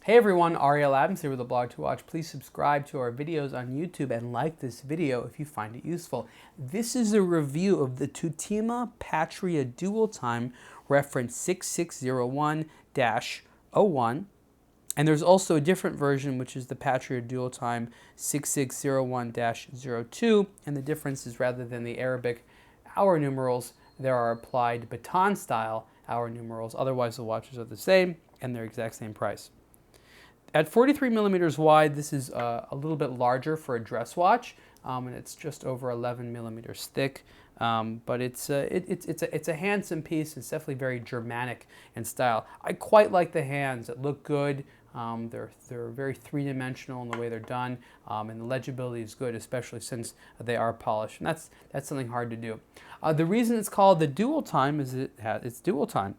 Hey everyone, Ariel Adams here with aBlogtoWatch. Please subscribe to our videos on YouTube and like this video if you find it useful. This is a review of the Tutima Patria dual time reference 6601-01. And there's also a different version, which is the Patria dual time 6601-02. And the difference is, rather than the Arabic hour numerals, there are applied baton style hour numerals. Otherwise, the watches are the same and they're exact same price. At 43 millimeters wide, this is a little bit larger for a dress watch, and it's just over 11 millimeters thick. But it's a handsome piece. It's definitely very Germanic in style. I quite like the hands. It look good. They're very three-dimensional in the way they're done, and the legibility is good, especially since they are polished. And that's something hard to do. The reason it's called the dual time is it's dual time,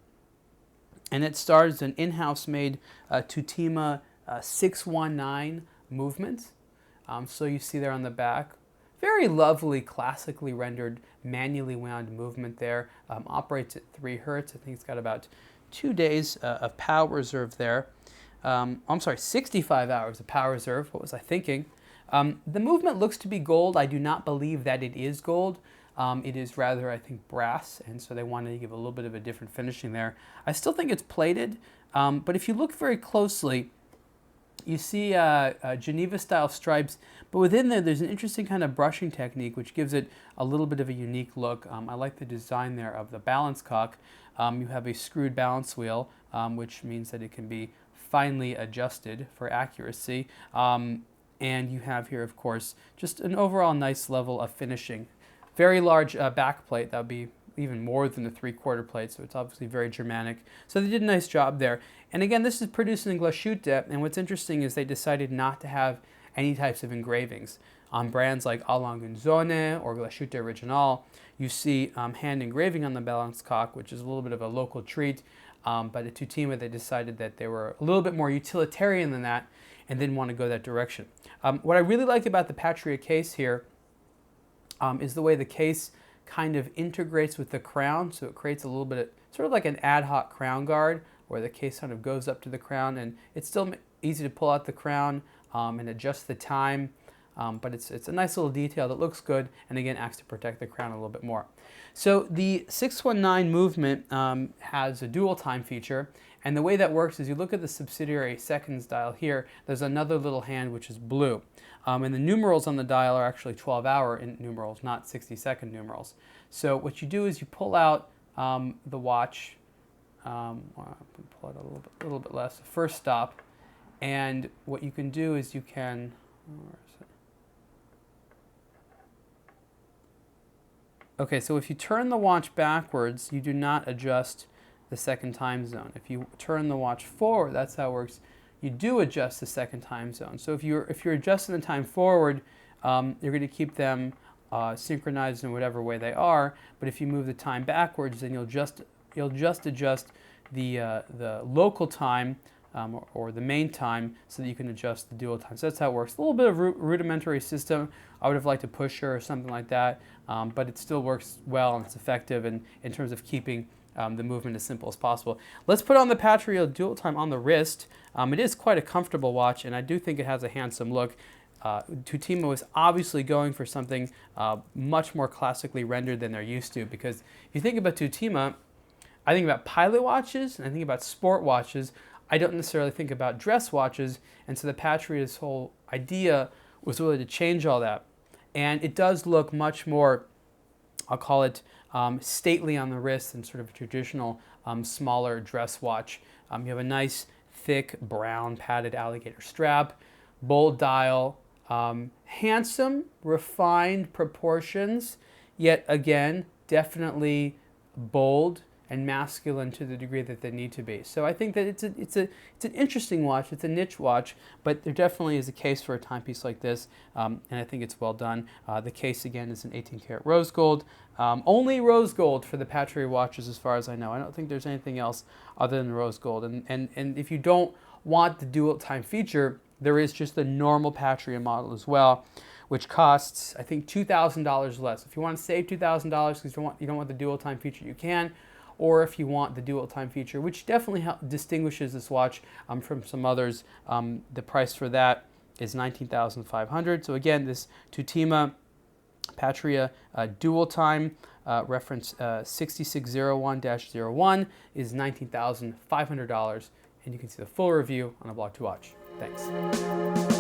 and it stars an in-house made Tutima 619 movement. So you see there on the back, very lovely, classically rendered, manually wound movement there. Operates at 3 hertz. I think it's got about 2 days of power reserve there. I'm sorry, 65 hours of power reserve. What was I thinking? The movement looks to be gold. I do not believe that it is gold. It is rather, I think, brass, and so they wanted to give a little bit of a different finishing there. I still think it's plated, but if you look very closely, you see Geneva-style stripes, but within there's an interesting kind of brushing technique which gives it a little bit of a unique look. I like the design there of the balance cock. You have a screwed balance wheel, which means that it can be finely adjusted for accuracy. And you have here, of course, just an overall nice level of finishing. Very large back plate. That would be even more than the 3/4 plate, so it's obviously very Germanic. So they did a nice job there. And again, this is produced in Glahsutte, and what's interesting is they decided not to have any types of engravings. On brands like A Langunzone or Glahsutte Original, you see hand engraving on the balance cock, which is a little bit of a local treat. But at Tutima, they decided that they were a little bit more utilitarian than that and didn't want to go that direction. What I really like about the Patria case here is the way the case kind of integrates with the crown, so it creates a little bit of sort of like an ad hoc crown guard where the case kind of goes up to the crown, and it's still easy to pull out the crown and adjust the time, but it's a nice little detail that looks good and again acts to protect the crown a little bit more. So the 619 movement has a dual time feature, and the way that works is you look at the subsidiary seconds dial here, there's another little hand which is blue. And the numerals on the dial are actually 12-hour numerals, not 60-second numerals. So what you do is you pull out the watch, pull it a little bit less, first stop, and what you can do is you can, where is it? Okay, so if you turn the watch backwards, you do not adjust the second time zone. If you turn the watch forward, that's how it works, you do adjust the second time zone. So if you're adjusting the time forward, you're going to keep them synchronized in whatever way they are. But if you move the time backwards, then you'll just adjust the local time or the main time so that you can adjust the dual time. So that's how it works. A little bit of rudimentary system. I would have liked a pusher or something like that, but it still works well and it's effective in terms of keeping the movement as simple as possible. Let's put on the Patria dual time on the wrist. It is quite a comfortable watch, and I do think it has a handsome look. Tutima was obviously going for something much more classically rendered than they're used to, because if you think about Tutima, I think about pilot watches and I think about sport watches. I don't necessarily think about dress watches, and so the Patria's whole idea was really to change all that. And it does look much more, I'll call it, stately on the wrist than sort of a traditional smaller dress watch. You have a nice thick brown padded alligator strap, bold dial, handsome, refined proportions, yet again definitely bold and masculine to the degree that they need to be. So I think that it's an interesting watch. It's a niche watch, but there definitely is a case for a timepiece like this, and I think it's well done. The case again is an 18-karat rose gold. Only rose gold for the Patria watches, as far as I know. I don't think there's anything else other than rose gold. And if you don't want the dual time feature, there is just the normal Patria model as well, which costs, I think, $2,000 less. If you want to save $2,000 because you don't want the dual time feature, you can. or if you want the dual time feature, which definitely distinguishes this watch from some others. The price for that is $19,500. So again, this Tutima Patria dual time reference 6601-01 is $19,500, and you can see the full review on aBlogtoWatch. Thanks.